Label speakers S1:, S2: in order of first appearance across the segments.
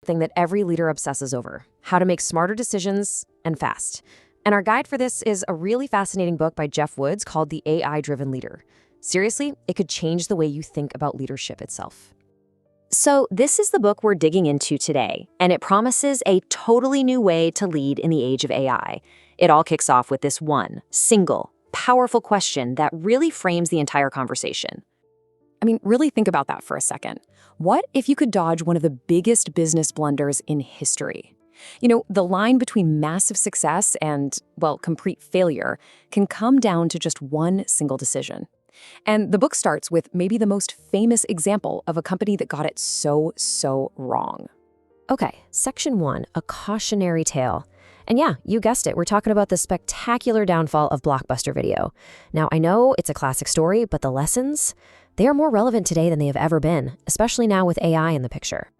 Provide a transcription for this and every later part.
S1: Thing that every leader obsesses over: how to make smarter decisions and fast. And our guide for this is a really fascinating book by Jeff Woods called The AI-Driven Leader. Seriously, it could change the way you think about leadership itself. So this is the book we're digging into today, and it promises a totally new way to lead in the age of AI. It all kicks off with this one, single, powerful question that really frames the entire conversation. I mean, really think about that for a second. What if you could dodge one of the biggest business blunders in history? You know, the line between massive success and, well, complete failure can come down to just one single decision. And the book starts with maybe the most famous example of a company that got it so wrong. Okay, Section 1, a cautionary tale. And yeah, you guessed it, we're talking about the spectacular downfall of Blockbuster Video. Now, I know it's a classic story, but the lessons, they are more relevant today than they have ever been, especially now with AI in the picture.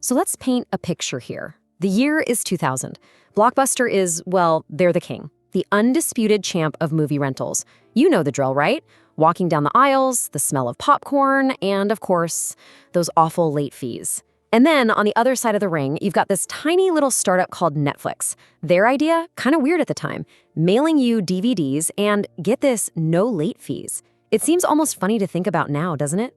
S1: So let's paint a picture here. The year is 2000. Blockbuster is, well, they're the king, the undisputed champ of movie rentals. You know the drill, right? Walking down the aisles, the smell of popcorn, and of course, those awful late fees. And then on the other side of the ring, you've got this tiny little startup called Netflix. Their idea, kind of weird at the time, mailing you DVDs and, get this, no late fees. It seems almost funny to think about now, doesn't it?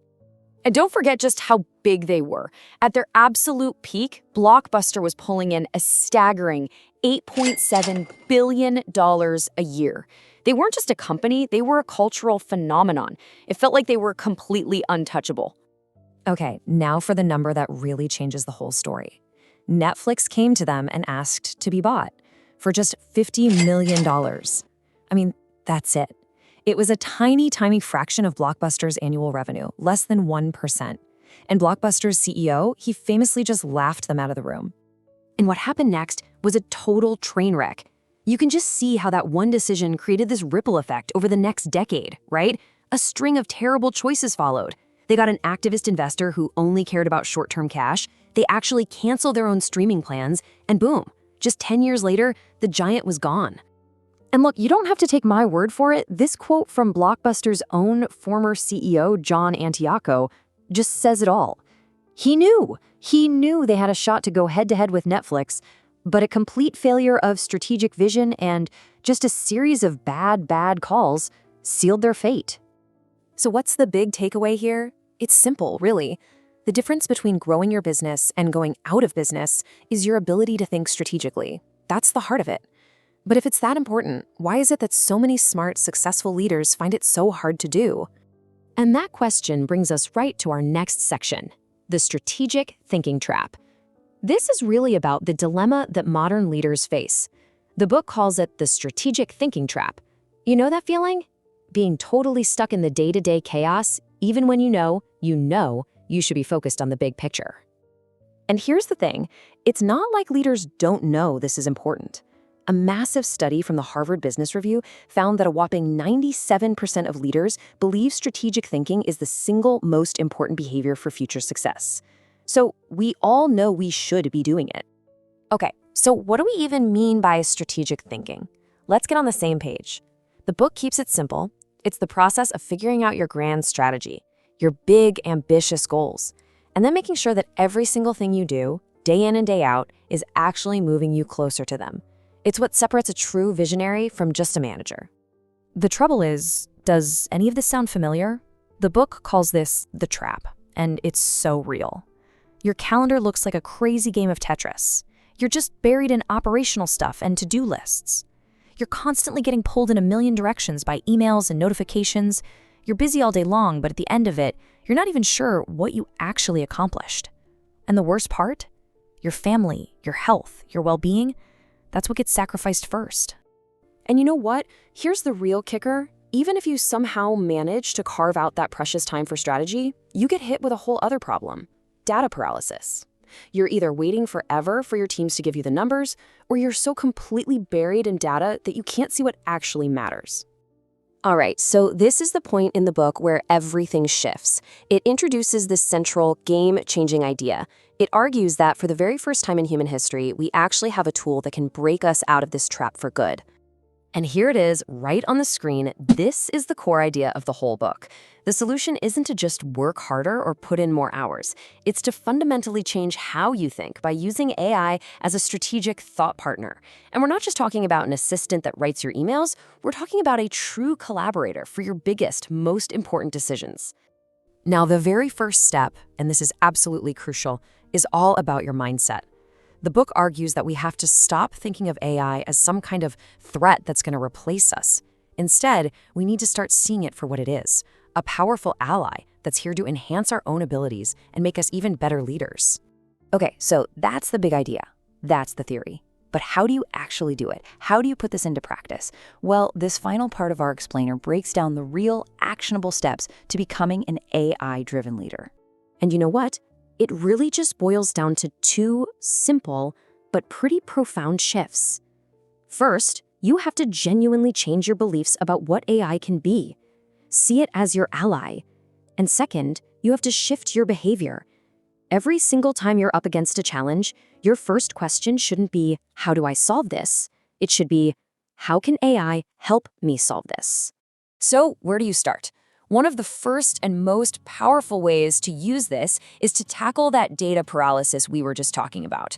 S1: And don't forget just how big they were. At their absolute peak, Blockbuster was pulling in a staggering $8.7 billion a year. They weren't just a company, they were a cultural phenomenon. It felt like they were completely untouchable. Okay, now for the number that really changes the whole story. Netflix came to them and asked to be bought for just $50 million. I mean, that's it. It was a tiny fraction of Blockbuster's annual revenue, less than 1%. And Blockbuster's CEO, he famously just laughed them out of the room. And what happened next was a total train wreck. You can just see how that one decision created this ripple effect over the next decade, right? A string of terrible choices followed. They got an activist investor who only cared about short-term cash. They actually canceled their own streaming plans, and boom, just 10 years later, the giant was gone. And look, you don't have to take my word for it. This quote from Blockbuster's own former CEO, John Antioco, just says it all. He knew they had a shot to go head-to-head with Netflix, but a complete failure of strategic vision and just a series of bad calls sealed their fate. So what's the big takeaway here? It's simple, really. The difference between growing your business and going out of business is your ability to think strategically. That's the heart of it. But if it's that important, why is it that so many smart, successful leaders find it so hard to do? And that question brings us right to our next section, the strategic thinking trap. This is really about the dilemma that modern leaders face. The book calls it the strategic thinking trap. You know that feeling? Being totally stuck in the day-to-day chaos, even when you know you should be focused on the big picture. And here's the thing, it's not like leaders don't know this is important. A massive study from the Harvard Business Review found that a whopping 97% of leaders believe strategic thinking is the single most important behavior for future success. So we all know we should be doing it. Okay, so what do we even mean by strategic thinking? Let's get on the same page. The book keeps it simple. It's the process of figuring out your grand strategy, your big, ambitious goals, and then making sure that every single thing you do, day in and day out, is actually moving you closer to them. It's what separates a true visionary from just a manager. The trouble is, does any of this sound familiar? The book calls this the trap, and it's so real. Your calendar looks like a crazy game of Tetris. You're just buried in operational stuff and to-do lists. You're constantly getting pulled in a million directions by emails and notifications. You're busy all day long, but at the end of it, you're not even sure what you actually accomplished. And the worst part? Your family, your health, your well-being, that's what gets sacrificed first. And you know what? Here's the real kicker. Even if you somehow manage to carve out that precious time for strategy, you get hit with a whole other problem: data paralysis. You're either waiting forever for your teams to give you the numbers, or you're so completely buried in data that you can't see what actually matters. All right, so this is the point in the book where everything shifts. It introduces this central game-changing idea. It argues that for the very first time in human history, we actually have a tool that can break us out of this trap for good. And here it is, right on the screen. This is the core idea of the whole book. The solution isn't to just work harder or put in more hours. It's to fundamentally change how you think by using AI as a strategic thought partner. And we're not just talking about an assistant that writes your emails, we're talking about a true collaborator for your biggest, most important decisions. Now, the very first step, and this is absolutely crucial, is all about your mindset. The book argues that we have to stop thinking of AI as some kind of threat that's going to replace us. Instead, we need to start seeing it for what it is, a powerful ally that's here to enhance our own abilities and make us even better leaders. Okay, so that's the big idea. That's the theory. But how do you actually do it? How do you put this into practice? Well, this final part of our explainer breaks down the real, actionable steps to becoming an AI-driven leader. And you know what? It really just boils down to two simple but pretty profound shifts. First, you have to genuinely change your beliefs about what AI can be. See it as your ally. And second, you have to shift your behavior. Every single time you're up against a challenge, your first question shouldn't be, how do I solve this? It should be, how can AI help me solve this? So, where do you start? One of the first and most powerful ways to use this is to tackle that data paralysis we were just talking about.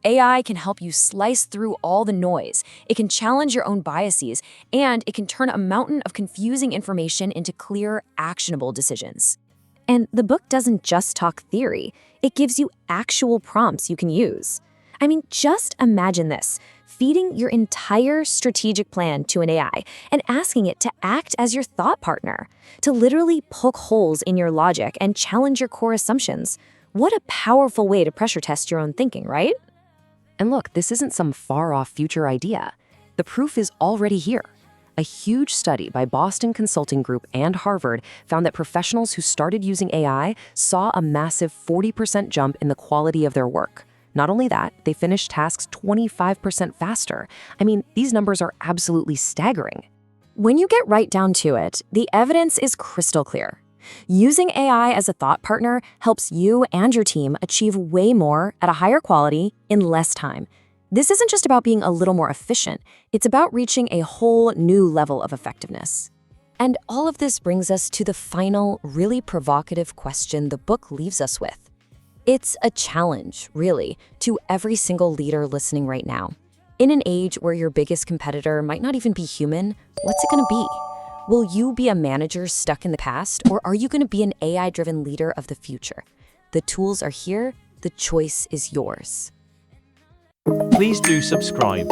S1: AI can help you slice through all the noise. It can challenge your own biases, and it can turn a mountain of confusing information into clear, actionable decisions. And the book doesn't just talk theory. It gives you actual prompts you can use. I mean, just imagine this. Feeding your entire strategic plan to an AI and asking it to act as your thought partner, to literally poke holes in your logic and challenge your core assumptions. What a powerful way to pressure test your own thinking, right? And look, this isn't some far-off future idea. The proof is already here. A huge study by Boston Consulting Group and Harvard found that professionals who started using AI saw a massive 40% jump in the quality of their work. Not only that, they finished tasks 25% faster. I mean, these numbers are absolutely staggering. When you get right down to it, the evidence is crystal clear. Using AI as a thought partner helps you and your team achieve way more at a higher quality in less time. This isn't just about being a little more efficient, it's about reaching a whole new level of effectiveness. And all of this brings us to the final, really provocative question the book leaves us with. It's a challenge, really, to every single leader listening right now. In an age where your biggest competitor might not even be human, what's it going to be? Will you be a manager stuck in the past, or are you going to be an AI-driven leader of the future? The tools are here, the choice is yours.
S2: Please do subscribe.